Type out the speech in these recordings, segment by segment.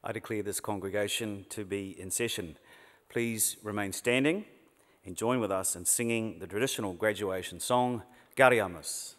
I declare this congregation to be in session. Please remain standing and join with us in singing the traditional graduation song, Gariamus.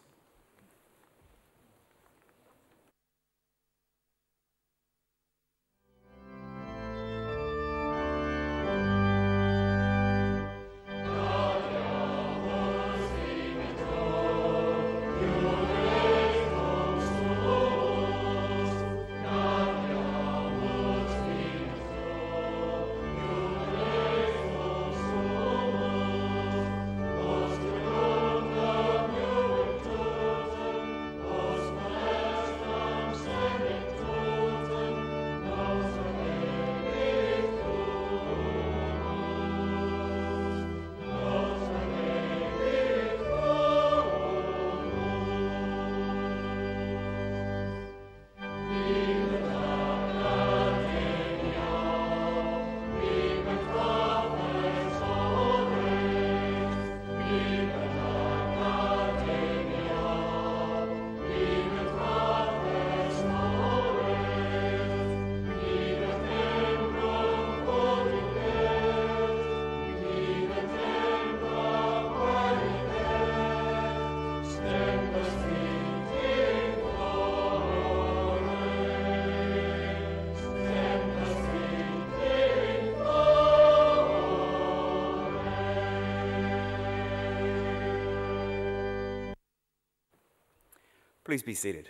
Please be seated.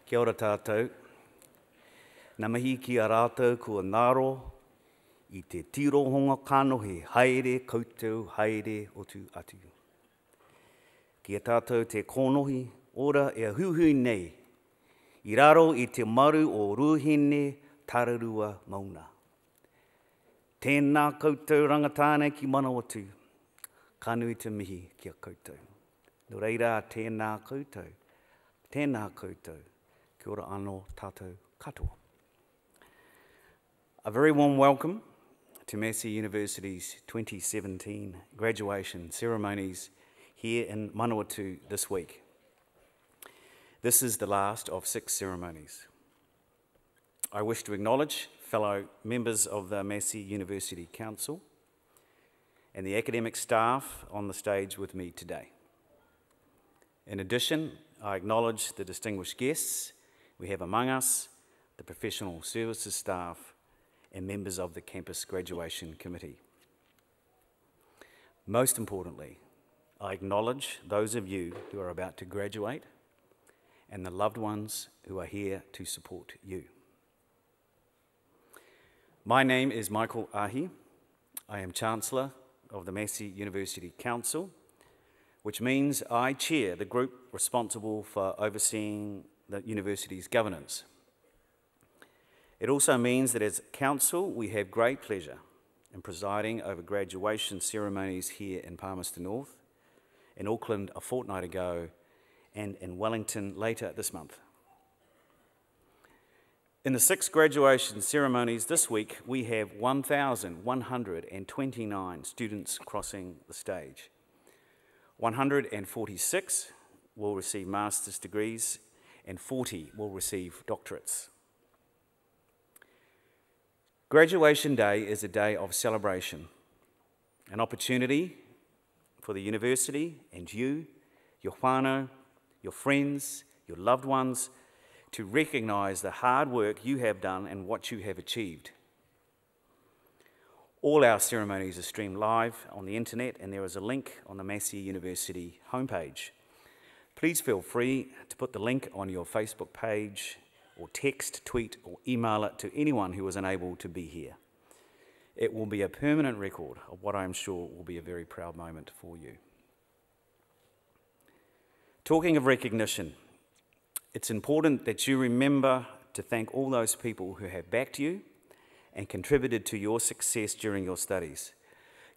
Kia ora tātou. Nā mihi ki a rātou kua ngaro I te tirohonga kanohi, haere koutou, haere otu atu. Kia tātou te konohi, ora e huhui nei, I raro I te maru o ruhine tararua mauna. Tēnā koutou rangatāne ki Manawatū, kanui te mihi kia koutou. No reira, tēnā koutou, kia ora anō tātou katoa. A very warm welcome to Massey University's 2017 graduation ceremonies here in Manawatū this week. This is the last of 6 ceremonies. I wish to acknowledge fellow members of the Massey University Council and the academic staff on the stage with me today. In addition, I acknowledge the distinguished guests we have among us, the professional services staff, and members of the Campus Graduation Committee. Most importantly, I acknowledge those of you who are about to graduate and the loved ones who are here to support you. My name is Michael Ahi. I am Chancellor of the Massey University Council, which means I chair the group responsible for overseeing the university's governance. It also means that as Council, we have great pleasure in presiding over graduation ceremonies here in Palmerston North, in Auckland a fortnight ago, and in Wellington later this month. In the 6 graduation ceremonies this week, we have 1,129 students crossing the stage. 146 will receive master's degrees and 40 will receive doctorates. Graduation Day is a day of celebration, an opportunity for the university and you, your whānau, your friends, your loved ones, to recognise the hard work you have done and what you have achieved. All our ceremonies are streamed live on the internet, and there is a link on the Massey University homepage. Please feel free to put the link on your Facebook page, or text, tweet, or email it to anyone who is unable to be here. It will be a permanent record of what I am sure will be a very proud moment for you. Talking of recognition, it's important that you remember to thank all those people who have backed you and contributed to your success during your studies.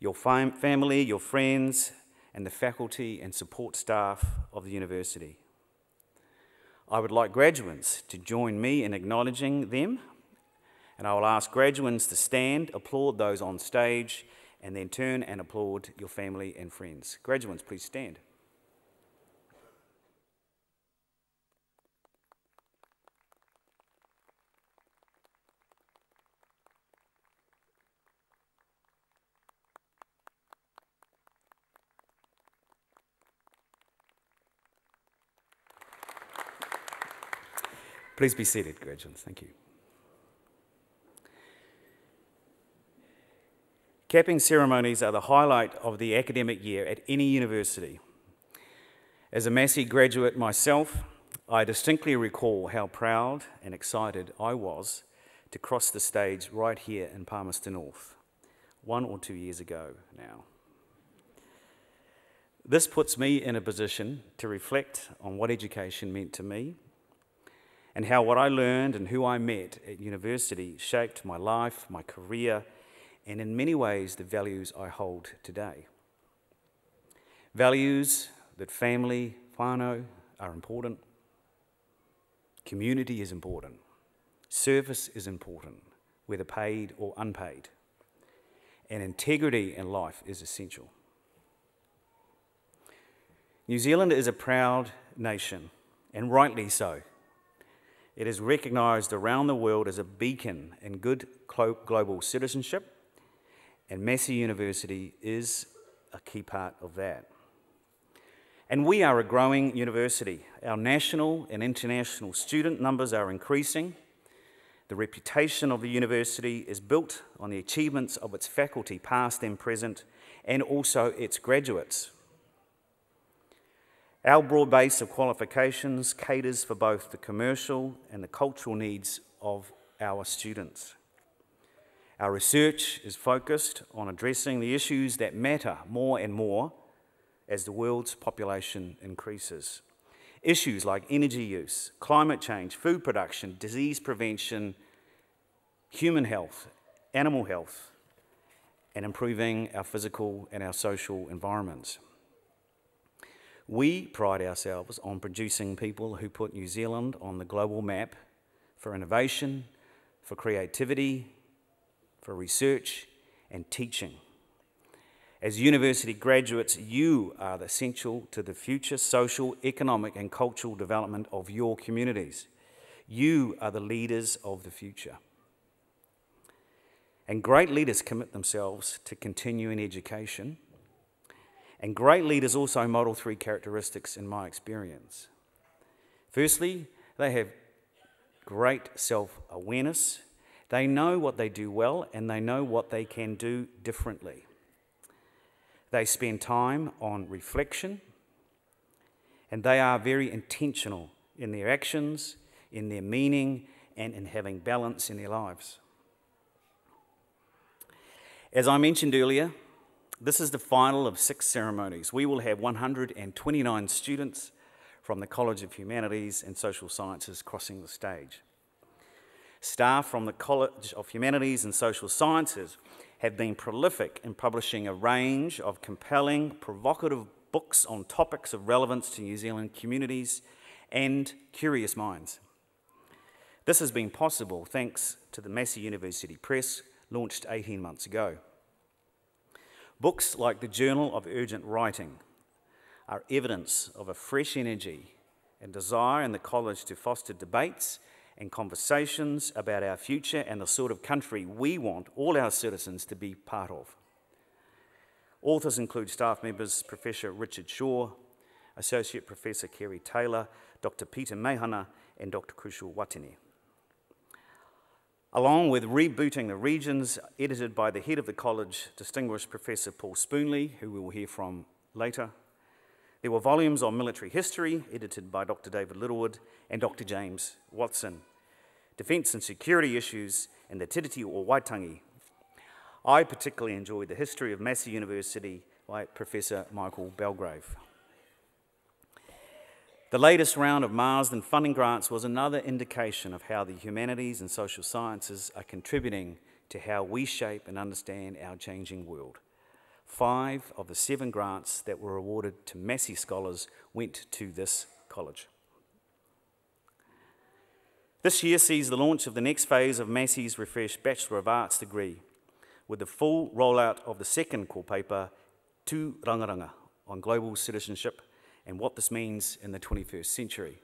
Your family, your friends, and the faculty and support staff of the university. I would like graduates to join me in acknowledging them, and I will ask graduates to stand, applaud those on stage, and then turn and applaud your family and friends. Graduates, please stand. Please be seated, graduates. Thank you. Capping ceremonies are the highlight of the academic year at any university. As a Massey graduate myself, I distinctly recall how proud and excited I was to cross the stage right here in Palmerston North, 1 or 2 years ago now. This puts me in a position to reflect on what education meant to me, and how what I learned and who I met at university shaped my life, my career, and in many ways the values I hold today. Values that family, whānau, are important, community is important, service is important, whether paid or unpaid, and integrity in life is essential. New Zealand is a proud nation, and rightly so. It is recognised around the world as a beacon in good global citizenship, and Massey University is a key part of that. And we are a growing university. Our national and international student numbers are increasing. The reputation of the university is built on the achievements of its faculty, past and present, and also its graduates. Our broad base of qualifications caters for both the commercial and the cultural needs of our students. Our research is focused on addressing the issues that matter more and more as the world's population increases. Issues like energy use, climate change, food production, disease prevention, human health, animal health, and improving our physical and our social environments. We pride ourselves on producing people who put New Zealand on the global map for innovation, for creativity, for research and teaching. As university graduates, you are essential to the future social, economic and cultural development of your communities. You are the leaders of the future. And great leaders commit themselves to continuing education. And great leaders also model three characteristics in my experience. Firstly, they have great self-awareness. They know what they do well and they know what they can do differently. They spend time on reflection and they are very intentional in their actions, in their meaning and in having balance in their lives. As I mentioned earlier, this is the final of 6 ceremonies. We will have 129 students from the College of Humanities and Social Sciences crossing the stage. Staff from the College of Humanities and Social Sciences have been prolific in publishing a range of compelling, provocative books on topics of relevance to New Zealand communities and curious minds. This has been possible thanks to the Massey University Press, launched 18 months ago. Books like the Journal of Urgent Writing are evidence of a fresh energy and desire in the college to foster debates and conversations about our future and the sort of country we want all our citizens to be part of. Authors include staff members Professor Richard Shaw, Associate Professor Kerry Taylor, Dr. Peter Mehana and Dr. Kushal Watene. Along with Rebooting the Regions, edited by the head of the college, distinguished Professor Paul Spoonley, who we will hear from later. There were volumes on military history, edited by Dr. David Littlewood and Dr. James Watson. Defence and security issues and the Tiriti o Waitangi. I particularly enjoyed the history of Massey University by Professor Michael Belgrave. The latest round of Marsden funding grants was another indication of how the humanities and social sciences are contributing to how we shape and understand our changing world. 5 of the 7 grants that were awarded to Massey scholars went to this college. This year sees the launch of the next phase of Massey's refreshed Bachelor of Arts degree, with the full rollout of the second core paper, Tū Rangaranga, on global citizenship and what this means in the 21st century.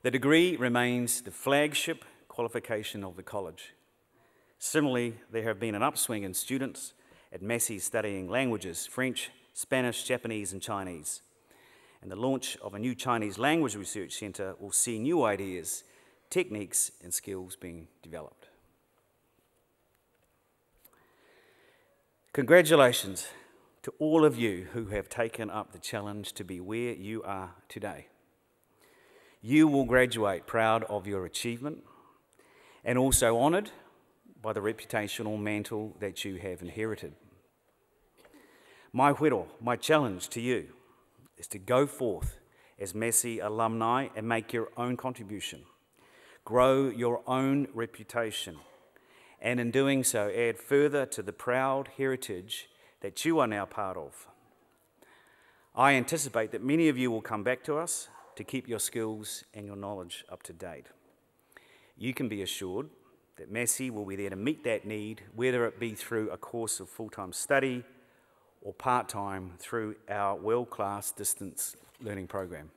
The degree remains the flagship qualification of the college. Similarly, there have been an upswing in students at Massey studying languages, French, Spanish, Japanese and Chinese. And the launch of a new Chinese language research centre will see new ideas, techniques and skills being developed. Congratulations to all of you who have taken up the challenge to be where you are today. You will graduate proud of your achievement and also honoured by the reputational mantle that you have inherited. My whiro, my challenge to you is to go forth as Massey alumni and make your own contribution. Grow your own reputation and in doing so add further to the proud heritage that you are now part of. I anticipate that many of you will come back to us to keep your skills and your knowledge up to date. You can be assured that Massey will be there to meet that need, whether it be through a course of full-time study or part-time through our world-class distance learning program.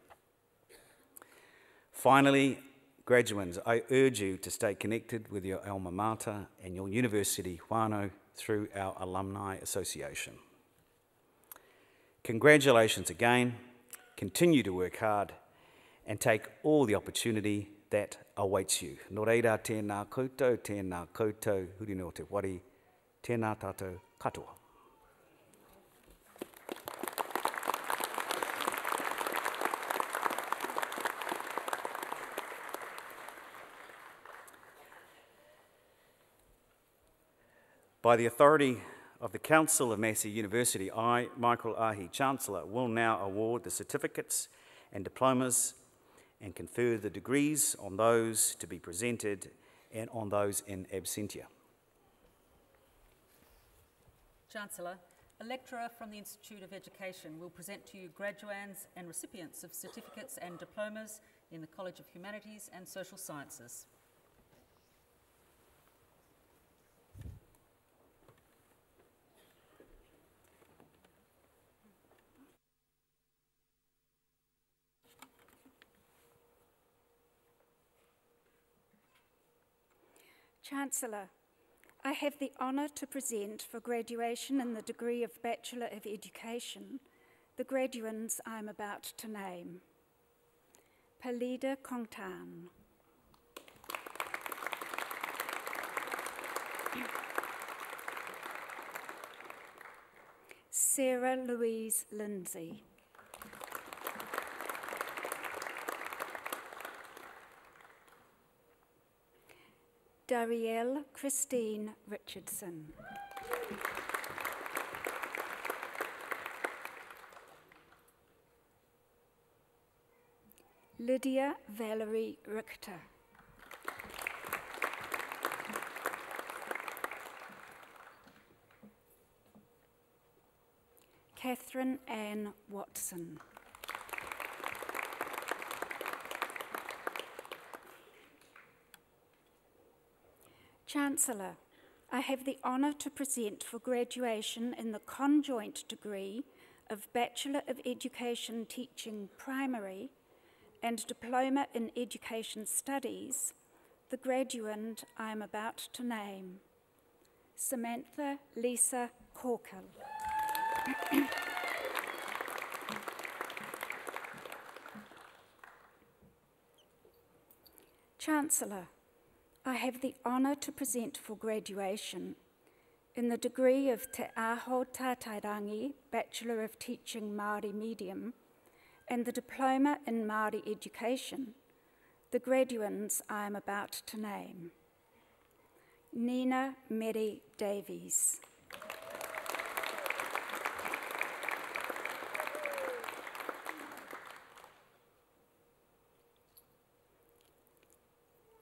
Finally, graduates, I urge you to stay connected with your alma mater and your university whānau through our Alumni Association. Congratulations again, continue to work hard and take all the opportunity that awaits you. Nō reira, tēnā koutou, huri no te wari, tēnā tātou katoa. By the authority of the Council of Massey University, I, Michael Ahi, Chancellor, will now award the certificates and diplomas and confer the degrees on those to be presented and on those in absentia. Chancellor, a lecturer from the Institute of Education will present to you graduands and recipients of certificates and diplomas in the College of Humanities and Social Sciences. Chancellor, I have the honour to present for graduation in the degree of Bachelor of Education the graduands I am about to name. Palida Kongtan, Sarah Louise Lindsay, Darielle Christine Richardson, Lydia Valerie Richter, Catherine Ann Watson, Chancellor, I have the honour to present for graduation in the conjoint degree of Bachelor of Education Teaching Primary and Diploma in Education Studies the graduand I am about to name. Samantha Lisa Corkill. Chancellor, I have the honour to present for graduation in the degree of Te Aho Tātairangi, Bachelor of Teaching Māori Medium, and the Diploma in Māori Education, the graduands I am about to name. Nina Mary Davies.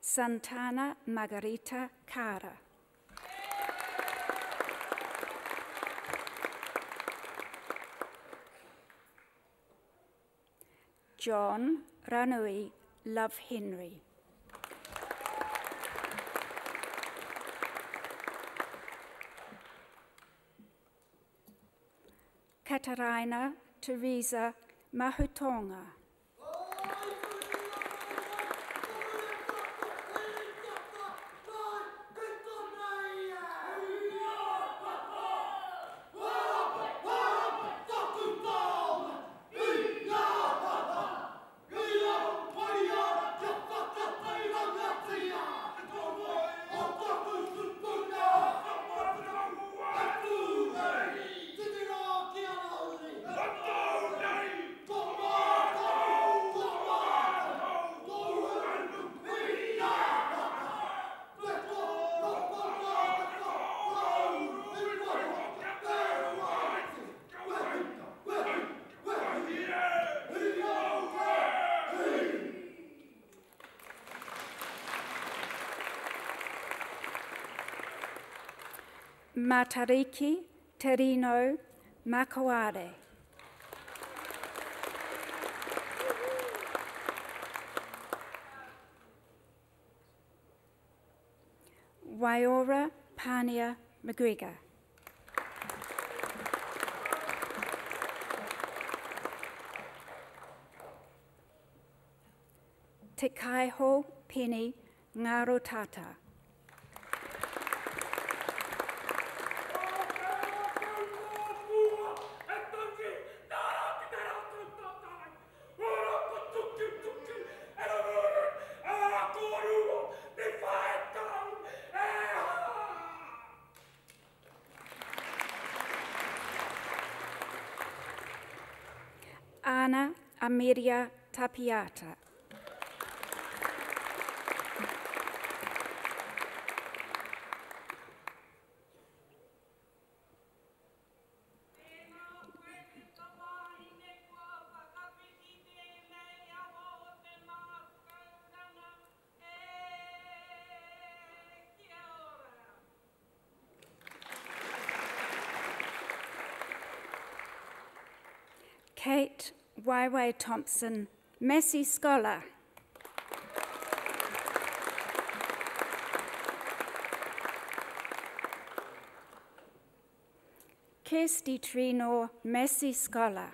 Santana Margarita Cara. John Ranui Love Henry. Katarina Teresa Mahutonga. Matariki Terino Makaware. Waiora Pania McGregor. Te Kaiho Penny Ngarotata. Ana Ameria Tapiata. Kate Waiwai Thompson, Massey Scholar. Kirsty Trinor, Massey Scholar.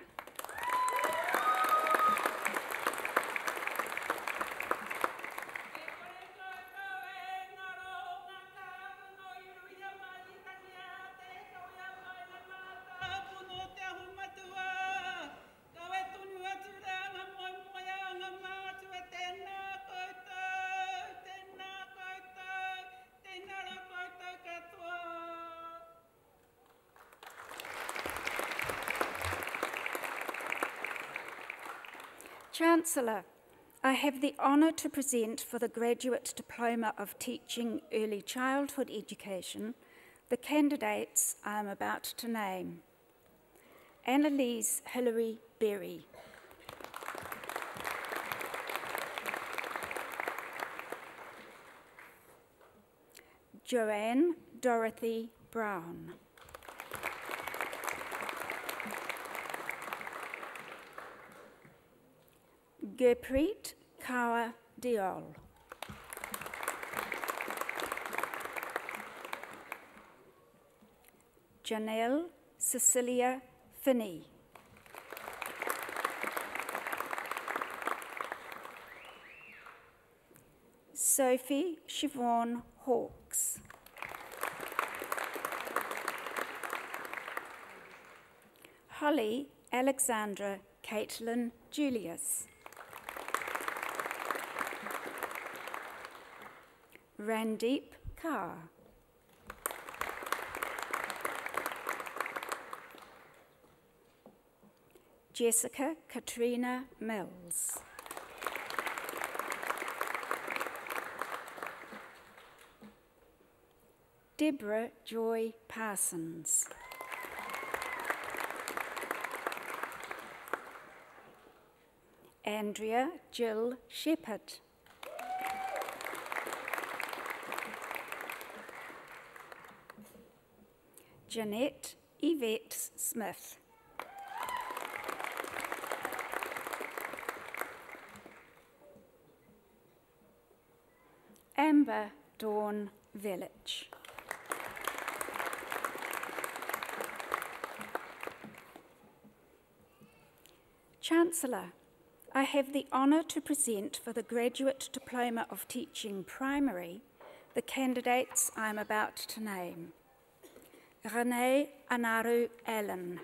Chancellor, I have the honour to present for the Graduate Diploma of Teaching Early Childhood Education the candidates I am about to name. Annalise Hilary Berry. Joanne Dorothy Brown. Gurpreet Kaur Diol. Janelle Cecilia Finney. Sophie Siobhan Hawkes. Holly Alexandra Caitlin Julius. Randeep Kaur. Jessica Katrina Mills. Deborah Joy Parsons. Andrea Jill Shepherd. Jeanette Yvette Smith. Amber Dawn Village. Chancellor, I have the honour to present for the Graduate Diploma of Teaching Primary the candidates I am about to name. Renee Anaru Allen.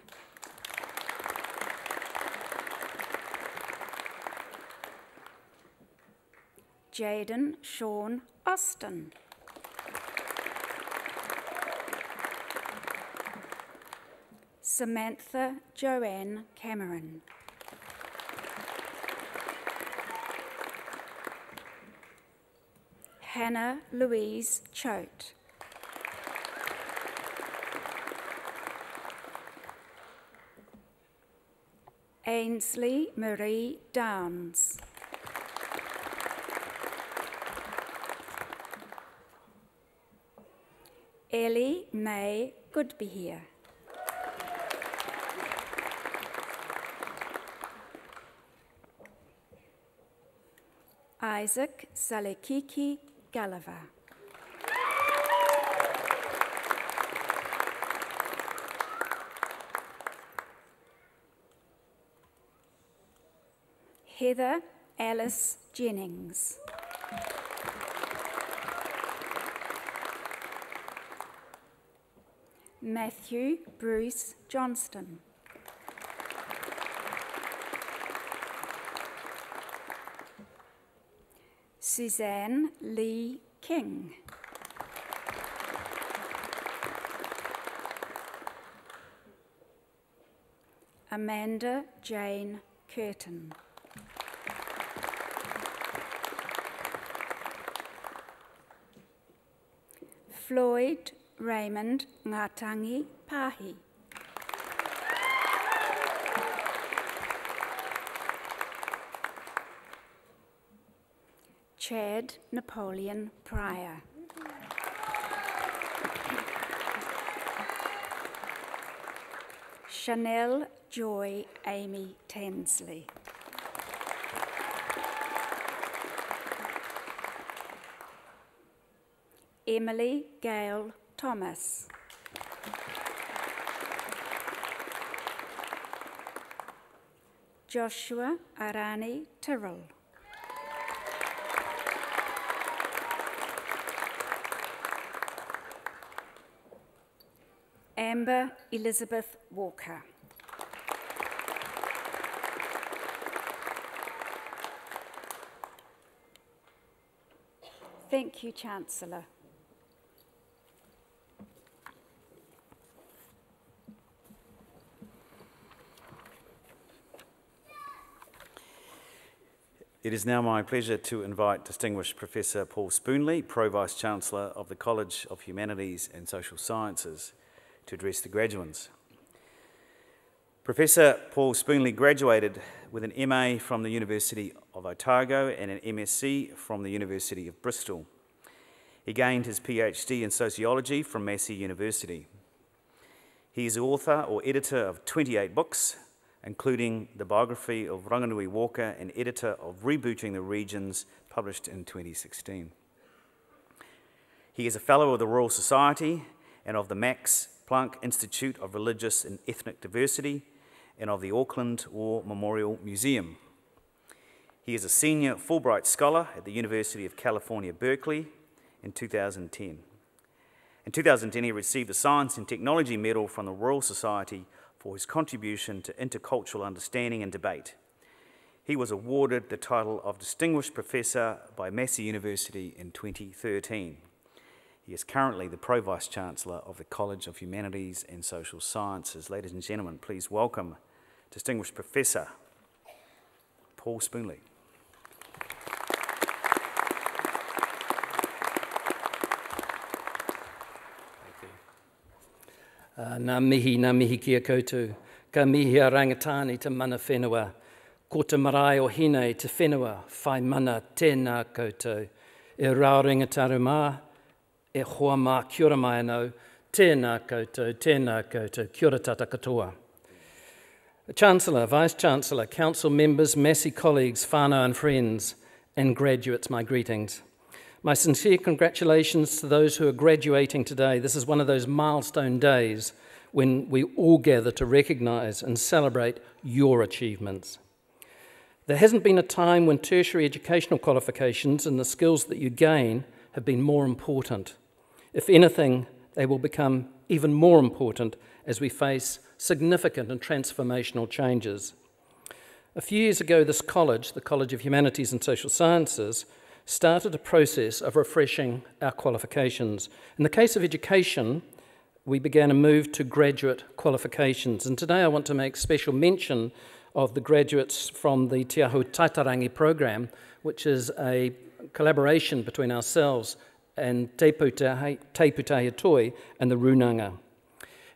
Jaden Sean Austin. Samantha Joanne Cameron. Hannah Louise Choate. Ainsley Marie Downs. Ellie May Goodbehere. Isaac Salekiki Gulliver. Heather Alice Jennings. Matthew Bruce Johnston. Suzanne Lee King. Amanda Jane Curtin. Floyd Raymond Ngatangi Pahi. Chad Napoleon Pryor. Chanel Joy Amy Tansley. Emily Gail Thomas. Joshua Arani Tyrrell. Amber Elizabeth Walker. Thank you, Chancellor. It is now my pleasure to invite Distinguished Professor Paul Spoonley, Pro-Vice-Chancellor of the College of Humanities and Social Sciences, to address the graduands. Professor Paul Spoonley graduated with an MA from the University of Otago and an MSc from the University of Bristol. He gained his PhD in Sociology from Massey University. He is the author or editor of 28 books, including the biography of Ranganui Walker and editor of Rebooting the Regions, published in 2016. He is a Fellow of the Royal Society and of the Max Planck Institute of Religious and Ethnic Diversity and of the Auckland War Memorial Museum. He is a Senior Fulbright Scholar at the University of California, Berkeley in 2010. In 2010, he received the Science and Technology Medal from the Royal Society for his contribution to intercultural understanding and debate. He was awarded the title of Distinguished Professor by Massey University in 2013. He is currently the Pro-Vice-Chancellor of the College of Humanities and Social Sciences. Ladies and gentlemen, please welcome Distinguished Professor Paul Spoonley. Nā mihi kia koutou, ka mihi a rangatani te mana whenua, ko te marae o hine te whenua, whai mana tēnā koutou, e rauringa taru mā, e hoa mā kia ora mai anō, tēnā koutou, kia ora tata katoa. Chancellor, Vice-Chancellor, Council members, Massey colleagues, whānau and friends, and graduates, my greetings. My sincere congratulations to those who are graduating today. This is one of those milestone days when we all gather to recognise and celebrate your achievements. There hasn't been a time when tertiary educational qualifications and the skills that you gain have been more important. If anything, they will become even more important as we face significant and transformational changes. A few years ago, this college, the College of Humanities and Social Sciences, started a process of refreshing our qualifications. In the case of education, we began a move to graduate qualifications, and today I want to make special mention of the graduates from the Te Ahu Taitarangi program, which is a collaboration between ourselves and Te Pūtahia Toi and the Runanga.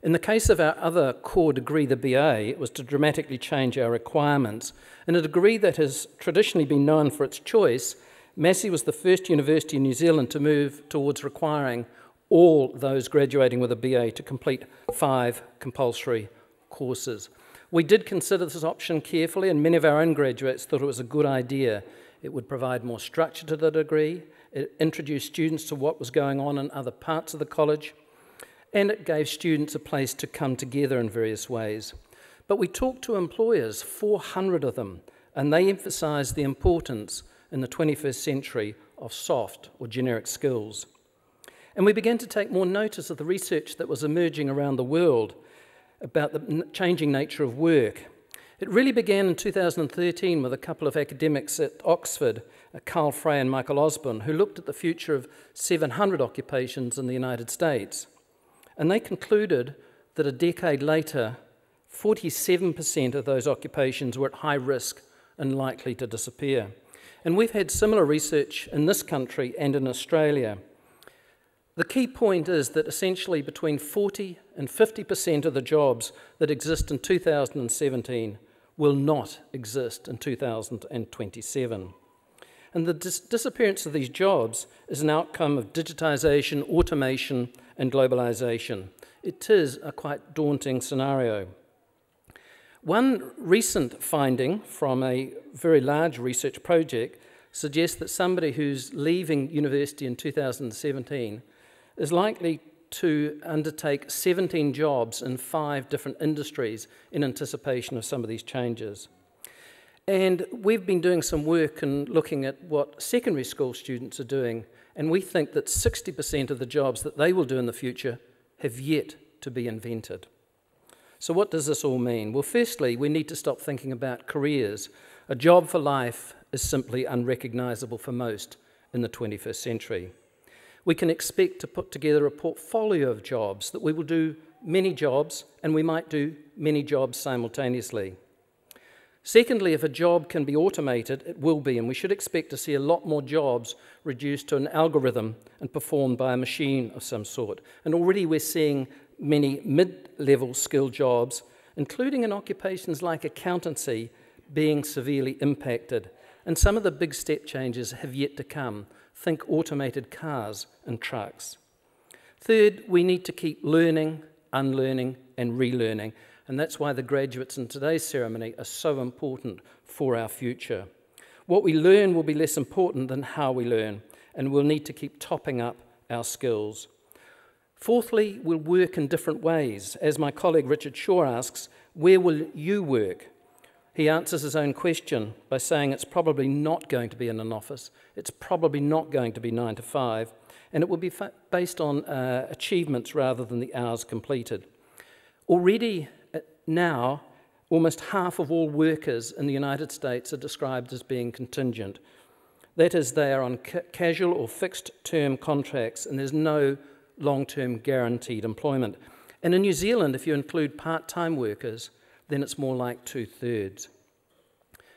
In the case of our other core degree, the BA, it was to dramatically change our requirements. In a degree that has traditionally been known for its choice, Massey was the first university in New Zealand to move towards requiring all those graduating with a BA to complete 5 compulsory courses. We did consider this option carefully, and many of our own graduates thought it was a good idea. It would provide more structure to the degree, it introduced students to what was going on in other parts of the college, and it gave students a place to come together in various ways. But we talked to employers, 400 of them, and they emphasised the importance in the 21st century of soft or generic skills. And we began to take more notice of the research that was emerging around the world about the changing nature of work. It really began in 2013 with a couple of academics at Oxford, Carl Frey and Michael Osborne, who looked at the future of 700 occupations in the United States. And they concluded that a decade later, 47% of those occupations were at high risk and likely to disappear. And we've had similar research in this country and in Australia. The key point is that essentially between 40 and 50% of the jobs that exist in 2017 will not exist in 2027. And the disappearance of these jobs is an outcome of digitisation, automation, and globalisation. It is a quite daunting scenario. One recent finding from a very large research project suggests that somebody who's leaving university in 2017 is likely to undertake 17 jobs in 5 different industries in anticipation of some of these changes. And we've been doing some work and looking at what secondary school students are doing, and we think that 60% of the jobs that they will do in the future have yet to be invented. So what does this all mean? Well, firstly, we need to stop thinking about careers. A job for life is simply unrecognisable for most in the 21st century. We can expect to put together a portfolio of jobs, that we will do many jobs, and we might do many jobs simultaneously. Secondly, if a job can be automated, it will be, and we should expect to see a lot more jobs reduced to an algorithm and performed by a machine of some sort. And already we're seeing many mid-level skill jobs, including in occupations like accountancy, being severely impacted. And some of the big step changes have yet to come. Think automated cars and trucks. Third, we need to keep learning, unlearning, and relearning. And that's why the graduates in today's ceremony are so important for our future. What we learn will be less important than how we learn, and we'll need to keep topping up our skills. Fourthly, we'll work in different ways. As my colleague Richard Shaw asks, where will you work? He answers his own question by saying it's probably not going to be in an office, it's probably not going to be 9 to 5, and it will be based on achievements rather than the hours completed. Already now, almost half of all workers in the United States are described as being contingent. That is, they are on casual or fixed-term contracts, and there's no long-term guaranteed employment. And in New Zealand, if you include part-time workers, then it's more like 2/3.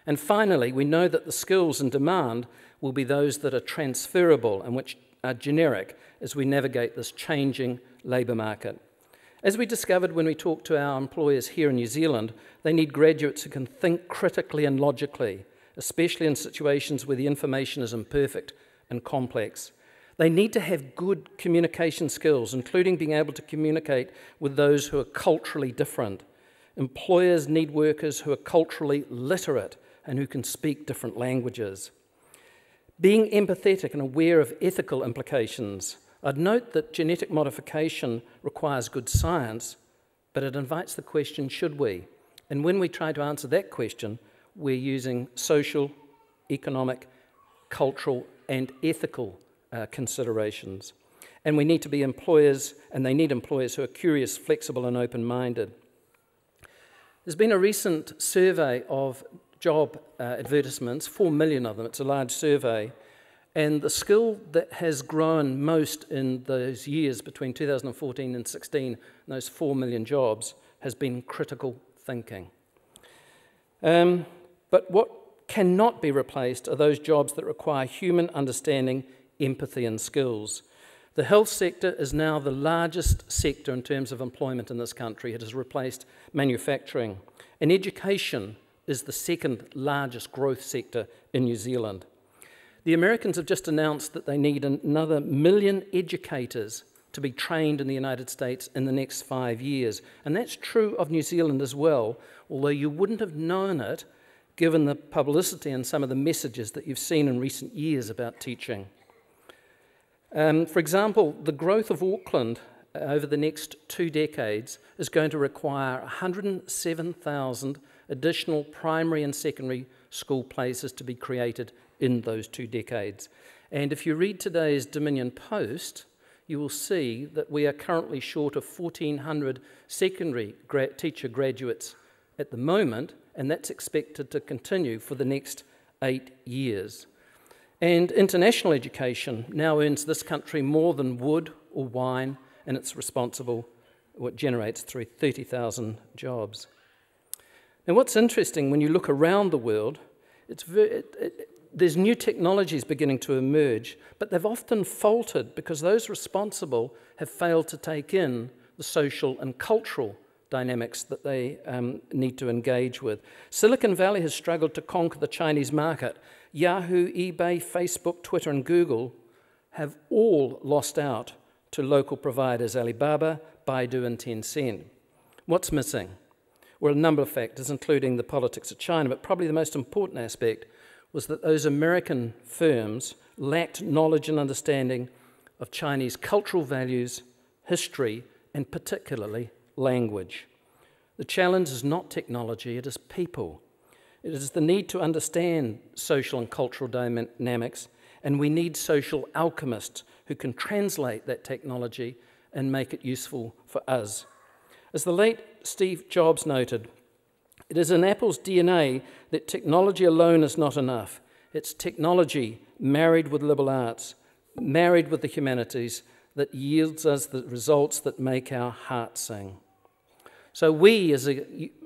And finally, we know that the skills in demand will be those that are transferable and which are generic as we navigate this changing labour market. As we discovered when we talked to our employers here in New Zealand, they need graduates who can think critically and logically, especially in situations where the information is imperfect and complex. They need to have good communication skills, including being able to communicate with those who are culturally different. Employers need workers who are culturally literate and who can speak different languages. Being empathetic and aware of ethical implications. I'd note that genetic modification requires good science, but it invites the question, should we? And when we try to answer that question, we're using social, economic, cultural, and ethical considerations. And we need to be employers, and they need employers who are curious, flexible, and open-minded. There's been a recent survey of job advertisements, 4 million of them. It's a large survey. And the skill that has grown most in those years between 2014 and 16, those 4 million jobs, has been critical thinking. But what cannot be replaced are those jobs that require human understanding, empathy, and skills. The health sector is now the largest sector in terms of employment in this country. It has replaced manufacturing. And education is the second largest growth sector in New Zealand. The Americans have just announced that they need another 1 million educators to be trained in the United States in the next 5 years. And that's true of New Zealand as well, although you wouldn't have known it given the publicity and some of the messages that you've seen in recent years about teaching. For example, the growth of Auckland over the next 2 decades is going to require 107,000 additional primary and secondary school places to be created in those 2 decades. And if you read today's Dominion Post, you will see that we are currently short of 1,400 secondary teacher graduates at the moment, and that's expected to continue for the next 8 years. And international education now earns this country more than wood or wine, and it's responsible, what generates 30,000 jobs. Now, what's interesting when you look around the world, there's new technologies beginning to emerge, but they've often faltered because those responsible have failed to take in the social and cultural dynamics that they need to engage with. Silicon Valley has struggled to conquer the Chinese market. Yahoo, eBay, Facebook, Twitter, and Google have all lost out to local providers Alibaba, Baidu, and Tencent. What's missing? were a number of factors, including the politics of China, but probably the most important aspect was that those American firms lacked knowledge and understanding of Chinese cultural values, history, and particularly language. The challenge is not technology, it is people. It is the need to understand social and cultural dynamics, and we need social alchemists who can translate that technology and make it useful for us. As the late Steve Jobs noted, it is in Apple's DNA that technology alone is not enough. It's technology married with liberal arts, married with the humanities, that yields us the results that make our hearts sing. So we as a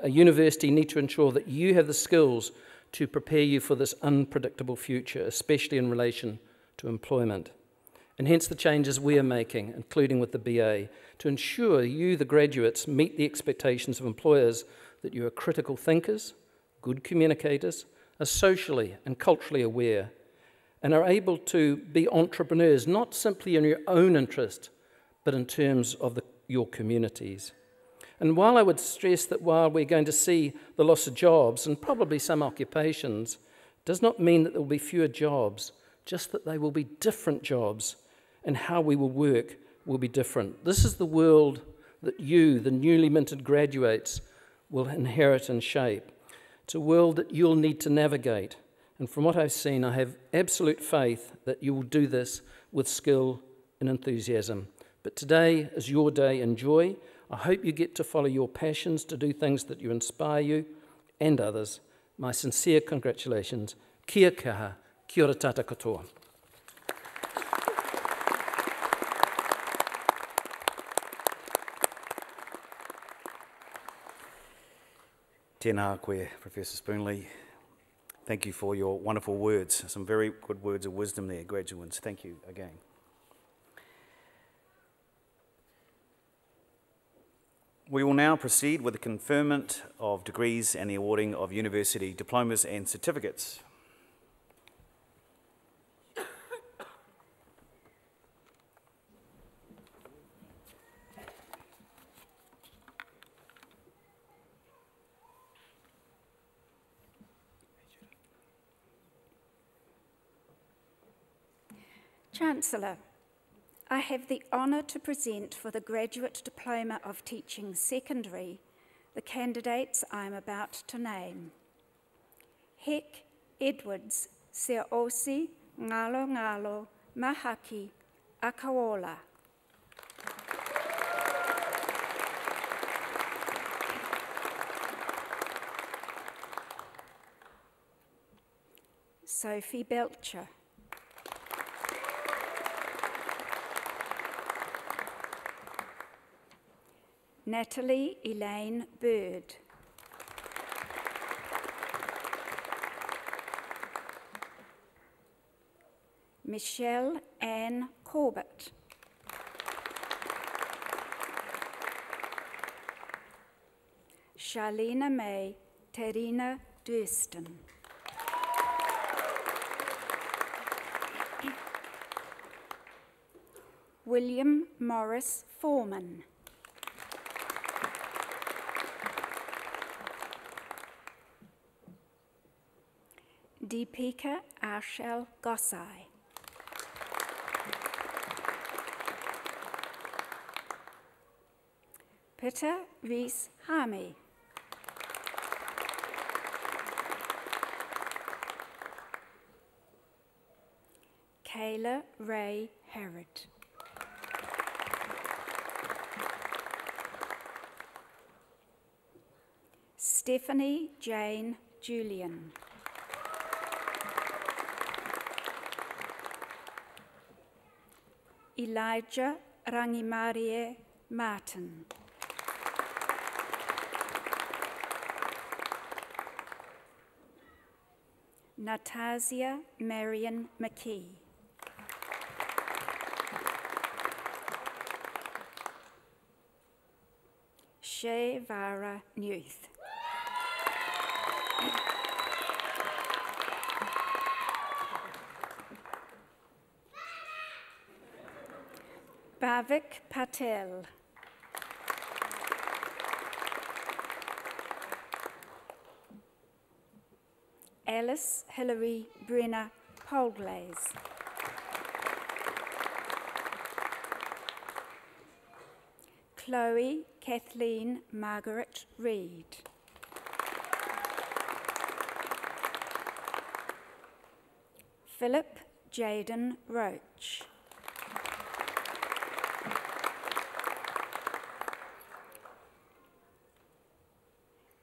university need to ensure that you have the skills to prepare you for this unpredictable future, especially in relation to employment. And hence the changes we are making, including with the BA, to ensure you, the graduates, meet the expectations of employers that you are critical thinkers, good communicators, are socially and culturally aware, and are able to be entrepreneurs, not simply in your own interest, but in terms of your communities. And while I would stress that while we're going to see the loss of jobs and probably some occupations, does not mean that there will be fewer jobs, just that they will be different jobs, and how we will work will be different. This is the world that you, the newly minted graduates, will inherit and shape. It's a world that you'll need to navigate. And from what I've seen, I have absolute faith that you will do this with skill and enthusiasm. But today is your day. Enjoy. I hope you get to follow your passions, to do things that you inspire you and others. My sincere congratulations. Kia kaha, kia ora tata katoa. Tēnā koe, Professor Spoonley. Thank you for your wonderful words. Some very good words of wisdom there, graduates. Thank you again. We will now proceed with the conferment of degrees and the awarding of university diplomas and certificates. Chancellor, I have the honour to present for the Graduate Diploma of Teaching Secondary the candidates I am about to name. Hek Edwards, Seosi, Ngalo Ngalo, Mahaki, Akaola. Sophie Belcher. Natalie Elaine Bird. Michelle Ann Corbett. Charlena May Terina Durston. William Morris Foreman. Deepika Ashel Gosai. Peter Rees Hami. Kayla Ray Herod. Stephanie Jane Julian. Elijah Rangimarie Martin. Natasia Marion McKee. Shea Vara Newth. Bhavik Patel. Alice Hilary Brenner Polglaze. Chloe Kathleen Margaret Reed. Philip Jaden Roach.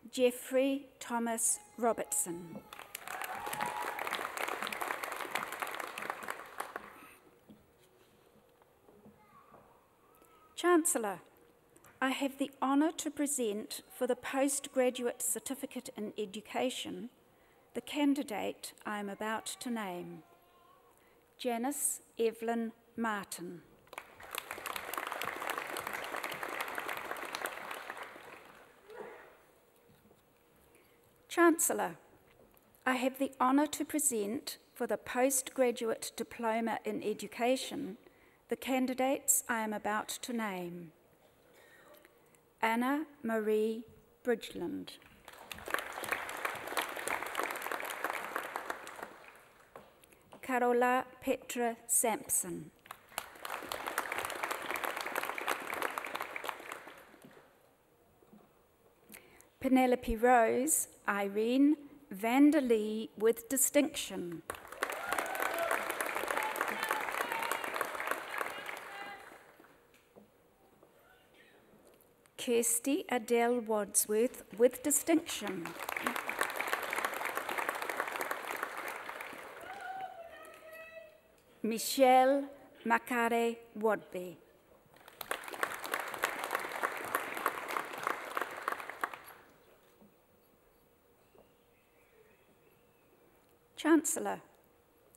Jeffrey Thomas Robertson. Chancellor, I have the honour to present for the Postgraduate Certificate in Education the candidate I am about to name, Janice Evelyn Martin. Chancellor, I have the honour to present for the Postgraduate Diploma in Education the candidates I am about to name, Anna Marie Bridgeland. Carola Petra Sampson. Penelope Rose Irene Vanderlee with distinction. Kirsty Adele Wadsworth with distinction. Michelle Makare Wadby. Chancellor,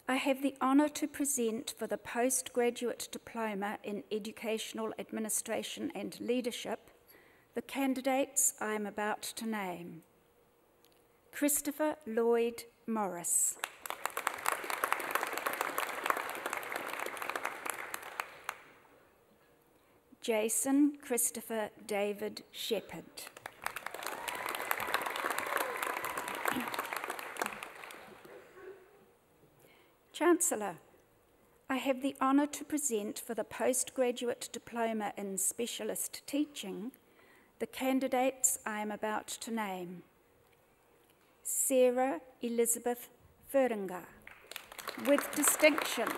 I have the honour to present for the Postgraduate Diploma in Educational Administration and Leadership the candidates I am about to name. Christopher Lloyd Morris. Jason Christopher David Shepherd. Chancellor, I have the honour to present for the Postgraduate Diploma in Specialist Teaching the candidates I am about to name. Sarah Elizabeth Feringa, with distinction.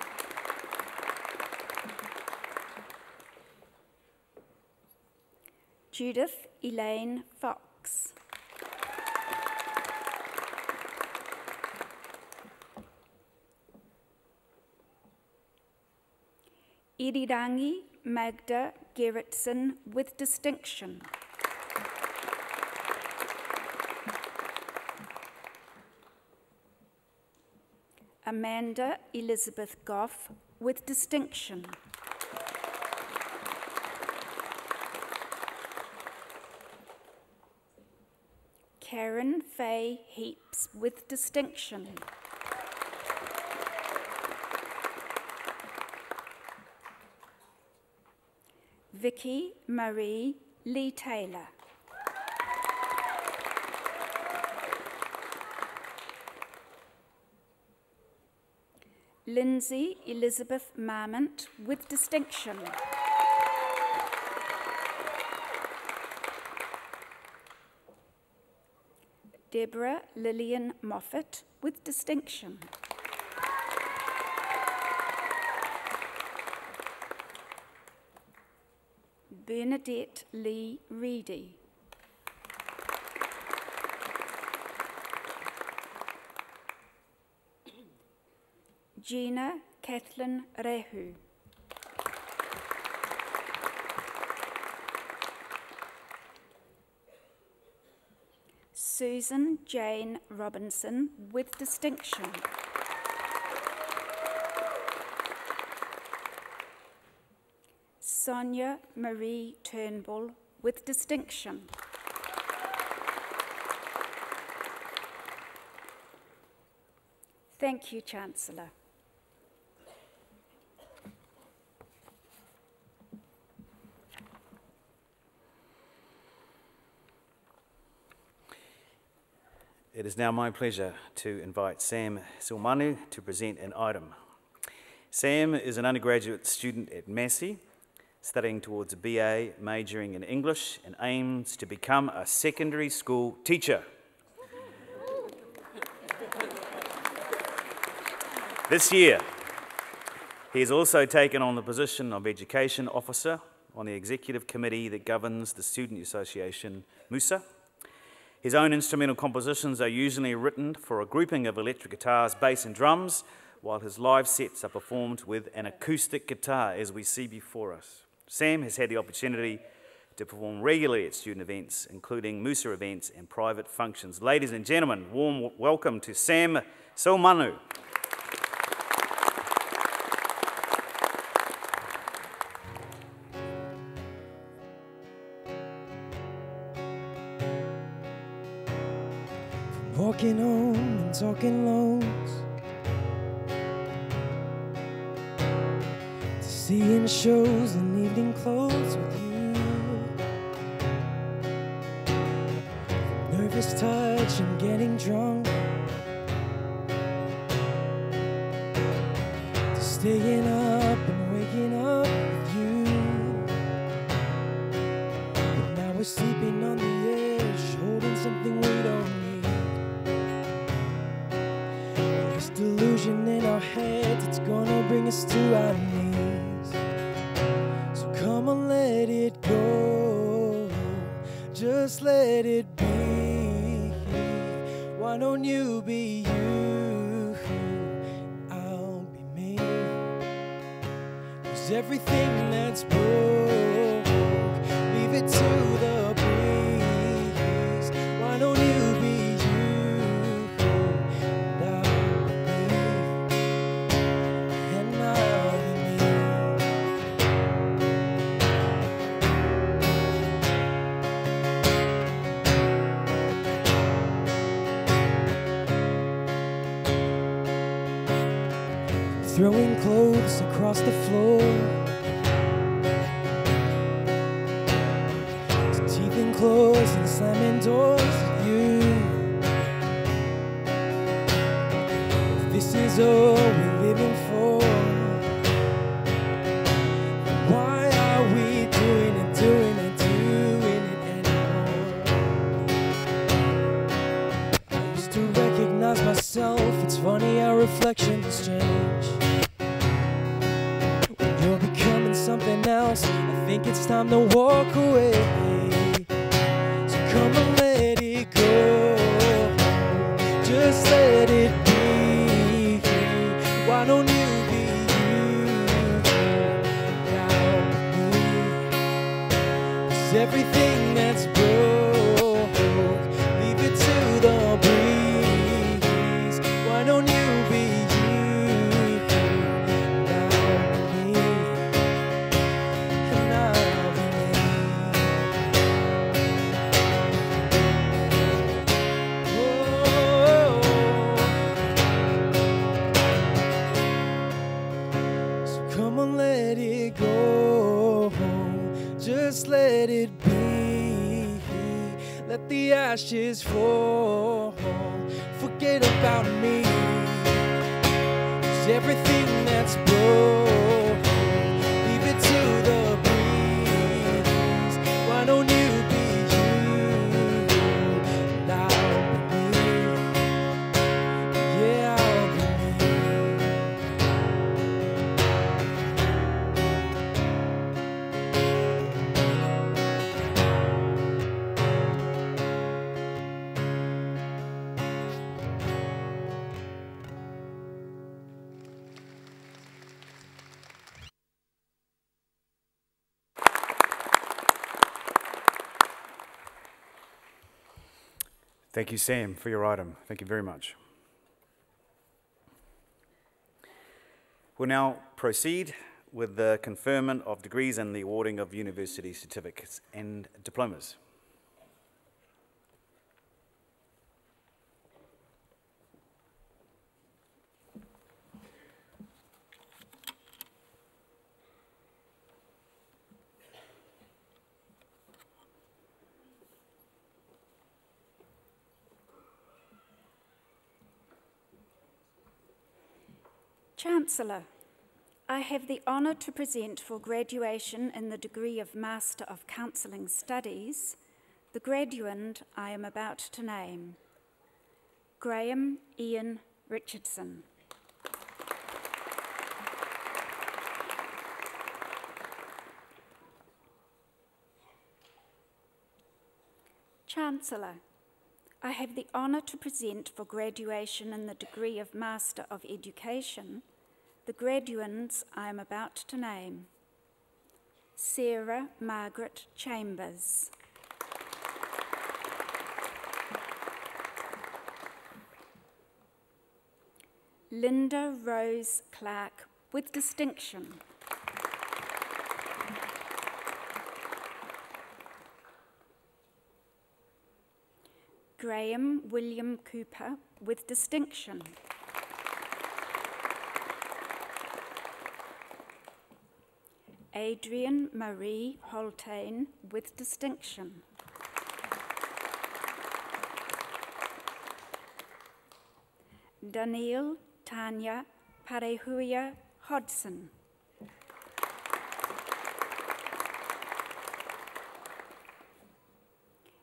Judith Elaine Fox. Irirangi Magda Gerritsen with distinction. Amanda Elizabeth Goff with distinction. Karen Faye Heaps with distinction. Vicky Marie Lee Taylor. Lindsay Elizabeth Marmont with distinction. Deborah Lillian Moffat with distinction. Bernadette Lee Reedy. Gina Kathleen Rehu. Susan Jane Robinson with distinction. Sonia Marie Turnbull with distinction. Thank you, Chancellor. It is now my pleasure to invite Sam Silmanu to present an item. Sam is an undergraduate student at Massey, studying towards a BA, majoring in English, and aims to become a secondary school teacher. This year, he has also taken on the position of Education Officer on the Executive Committee that governs the Student Association, MUSA. His own instrumental compositions are usually written for a grouping of electric guitars, bass and drums, while his live sets are performed with an acoustic guitar, as we see before us. Sam has had the opportunity to perform regularly at student events, including MUSA events and private functions. Ladies and gentlemen, warm welcome to Sam Silmanu. Walking home and talking loans, to seeing shows in evening clothes with you, nervous touch and getting drunk, to staying up and waking up with you. But now we're sleeping on the edge, holding something we don't need. Delusion in our heads, it's gonna bring us to our knees. So come on, let it go, just let it be. Why don't you be you, I'll be me. 'Cause everything that's broke, leave it to the breeze. Why don't you be throwing clothes across the floor, to teeth and claws and slamming doors at you. If this is all we're living for, why are we doing it anymore? I used to recognize myself, it's funny how reflections change. You're becoming something else, I think it's time to walk away. So come on, let it go, just let it be. Why don't you be you, now me? 'Cause everything that's broke, leave it to the breeze. Why don't you be let it be, let the ashes fall, forget about me. 'Cause everything that's broke, leave it to the breeze. Why don't you be you, and I'll be me. Yeah, I'll be me. Thank you, Sam, for your item. Thank you very much. We'll now proceed with the conferment of degrees and the awarding of university certificates and diplomas. Chancellor, I have the honour to present for graduation in the degree of Master of Counselling Studies the graduand I am about to name, Graham Ian Richardson. Chancellor, I have the honour to present for graduation in the degree of Master of Education the graduands I am about to name, Sarah Margaret Chambers, Linda Rose Clark with distinction, Graham William Cooper with distinction, Adrian Marie Holtain with distinction, Daniel Tanya Parehuia Hodson,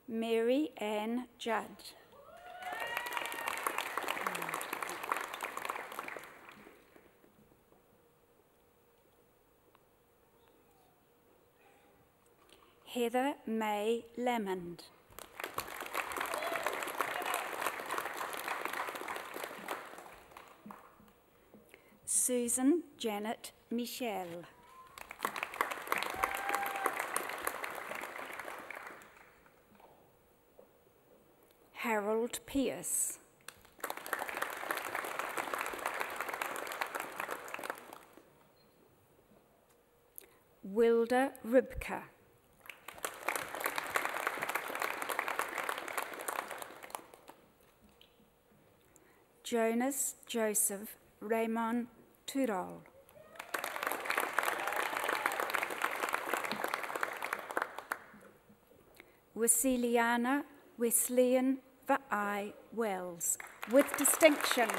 Mary Ann Judd, Heather May Lamond, Susan Janet Michelle, Harold Pierce, Wilda Ribka, Jonas Joseph Raymond Turol, Wasiliana Wesleyan Va'ai Wells with distinction,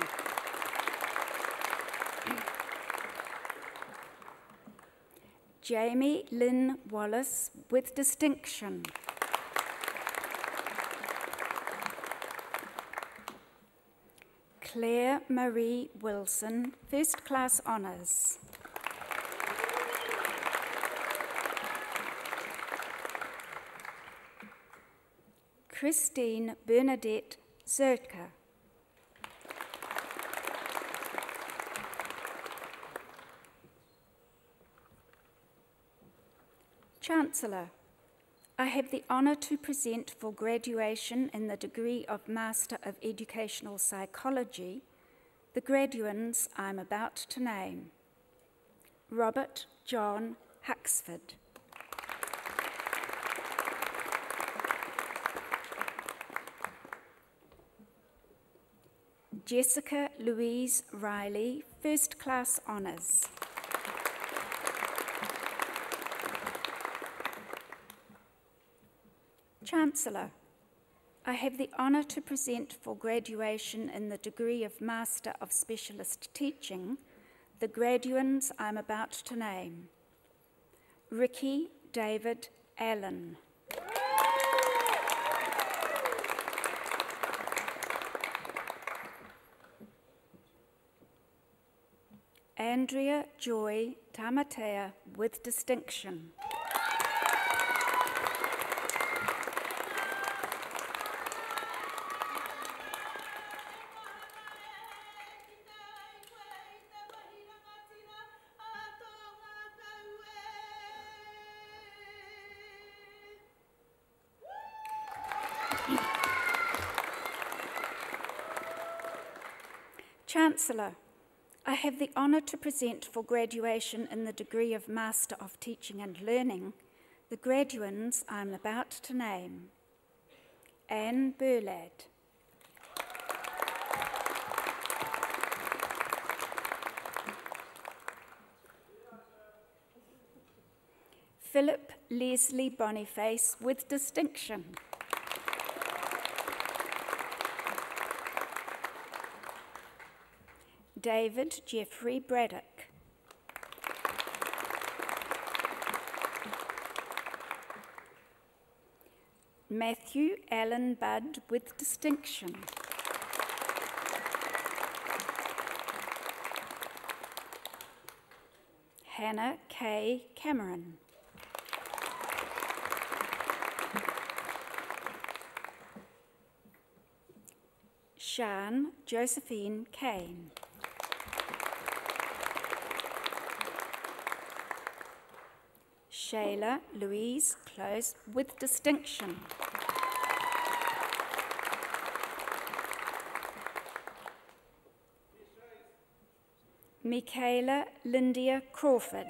Jamie Lynn Wallace with distinction, Claire Marie Wilson, First Class Honours, Christine Bernadette Zertka, Chancellor, I have the honour to present for graduation in the degree of Master of Educational Psychology the graduands I'm about to name, Robert John Huxford, Jessica Louise Riley, First Class Honours, Chancellor, I have the honour to present for graduation in the degree of Master of Specialist Teaching the graduands I'm about to name, Ricky David Allen, Andrea Joy Tamatea with distinction, Chancellor, I have the honour to present for graduation in the degree of Master of Teaching and Learning the graduands I'm about to name, Anne Burlad, Philip Leslie Boniface with distinction, David Jeffrey Braddock. Matthew Allen Budd with distinction. Hannah K. Cameron. Sian Josephine Kane. Shayla Louise Close with distinction. Michaela Lyndia Crawford.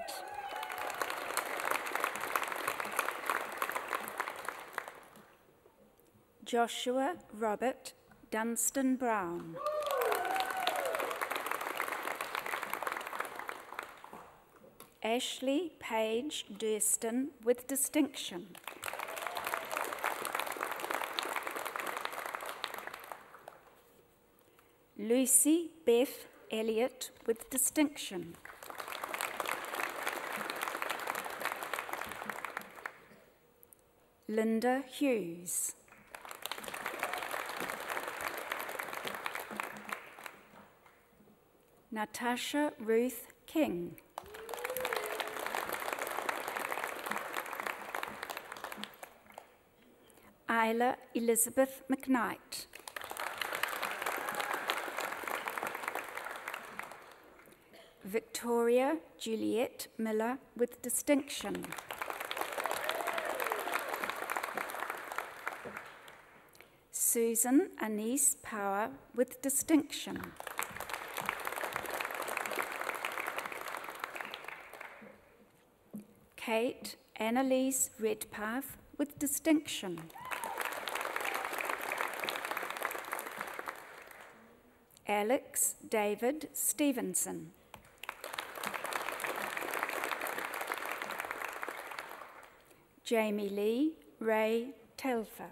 Joshua Robert Dunstan Brown. Ashley Page Durston with distinction. Lucy Beth Elliott with distinction. Linda Hughes. Natasha Ruth King. Isla Elizabeth McKnight. Victoria Juliette Miller with distinction. Susan Anise Power with distinction. Kate Annalise Redpath with distinction. Alex David Stevenson. Jamie Lee Ray Telfer.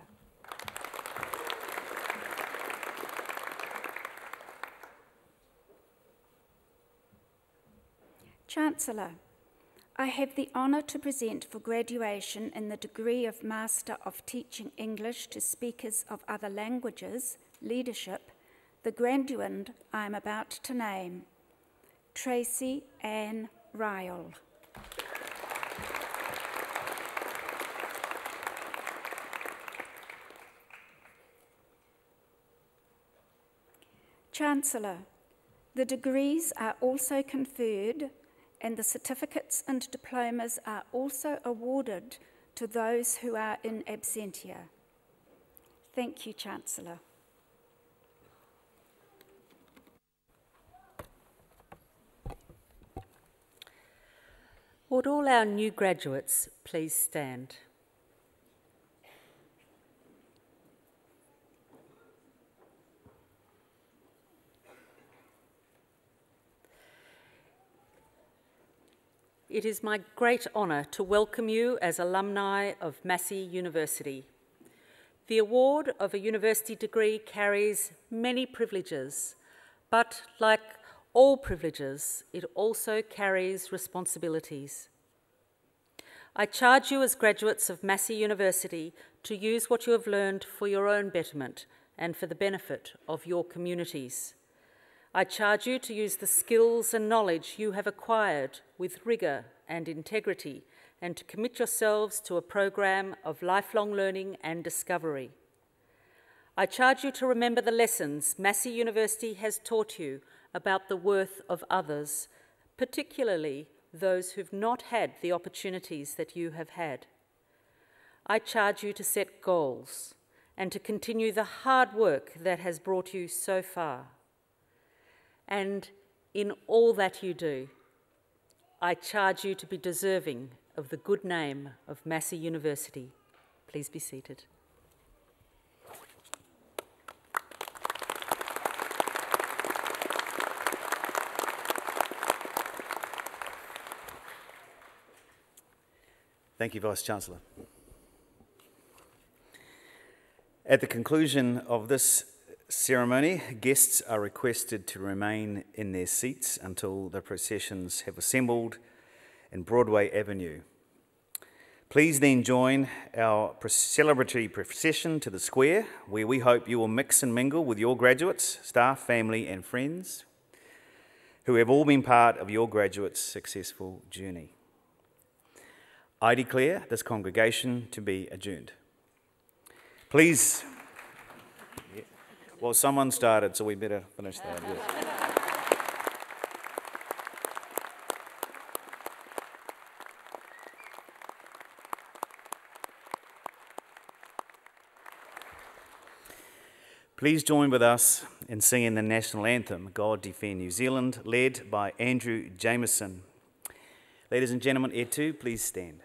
Chancellor, I have the honour to present for graduation in the degree of Master of Teaching English to Speakers of Other Languages, Leadership, the graduand I am about to name, Tracy Ann Ryle. Chancellor, the degrees are also conferred and the certificates and diplomas are also awarded to those who are in absentia. Thank you, Chancellor. Would all our new graduates please stand? It is my great honour to welcome you as alumni of Massey University. The award of a university degree carries many privileges, but like all privileges, it also carries responsibilities. I charge you as graduates of Massey University to use what you have learned for your own betterment and for the benefit of your communities. I charge you to use the skills and knowledge you have acquired with rigour and integrity and to commit yourselves to a program of lifelong learning and discovery. I charge you to remember the lessons Massey University has taught you about the worth of others, particularly those who've not had the opportunities that you have had. I charge you to set goals and to continue the hard work that has brought you so far. And in all that you do, I charge you to be deserving of the good name of Massey University. Please be seated. Thank you, Vice-Chancellor. At the conclusion of this ceremony, guests are requested to remain in their seats until the processions have assembled in Broadway Avenue. Please then join our celebratory procession to the square, where we hope you will mix and mingle with your graduates, staff, family and friends who have all been part of your graduates' successful journey. I declare this congregation to be adjourned. Please. Well, someone started, so we better finish that. Yes. Please join with us in singing the national anthem, God Defend New Zealand, led by Andrew Jameson. Ladies and gentlemen, please stand.